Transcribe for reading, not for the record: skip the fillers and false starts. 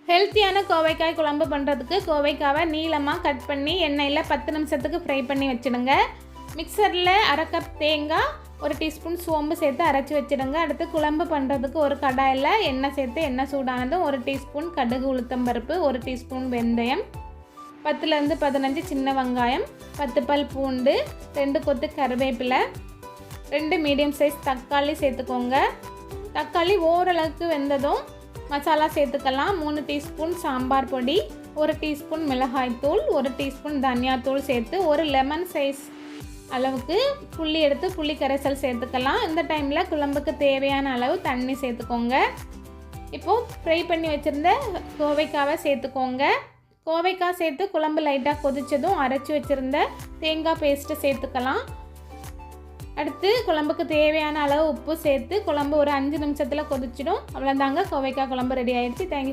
ஹெல்த்தியான கோவைக்காய் குழம்பு பண்ணுறதுக்கு கோவைக்காவை நீளமாக கட் பண்ணி எண்ணெயில் 10 நிமிஷத்துக்கு ஃப்ரை பண்ணி வச்சுடுங்க. மிக்சரில் 1/2 கப் தேங்காய், 1 டீஸ்பூன் சோம்பு சேர்த்து அரைச்சி வச்சுடுங்க. அடுத்து குழம்பு பண்ணுறதுக்கு ஒரு கடாயில் எண்ணெய் சேர்த்து எண்ணெய் சூடானதும் 1 டீஸ்பூன் கடுகு உளுத்தம்பருப்பு, 1 டீஸ்பூன் வெந்தயம், 10லேருந்து 15 சின்ன வெங்காயம், 10 பல் பூண்டு, 2 கொத்து கருவேப்பிலை, 2 மீடியம் சைஸ் தக்காளி சேர்த்துக்கோங்க. தக்காளி ஓரளவுக்கு வெந்ததும் மசாலா சேர்த்துக்கலாம். 3 டீஸ்பூன் சாம்பார் பொடி, 1 டீஸ்பூன் மிளகாய்த்தூள், 1 டீஸ்பூன் தனியாத்தூள் சேர்த்து ஒரு லெமன் சைஸ் அளவுக்கு புளி எடுத்து புளி கரைசல் சேர்த்துக்கலாம். இந்த டைமில் குழம்புக்கு தேவையான அளவு தண்ணி சேர்த்துக்கோங்க. இப்போது ஃப்ரை பண்ணி வச்சுருந்த கோவைக்காவை சேர்த்துக்கோங்க. கோவைக்காய் சேர்த்து குழம்பு லைட்டாக கொதித்ததும் அரைச்சி வச்சுருந்த தேங்காய் பேஸ்ட்டு சேர்த்துக்கலாம். அடுத்து குழம்புக்கு தேவையான அளவு உப்பு சேர்த்து குழம்பு ஒரு 5 நிமிஷத்தில் கொதிச்சிடும். அவ்வளோதாங்க, கோவைக்காய் குழம்பு ரெடி ஆகிடுச்சு. தேங்க்யூ.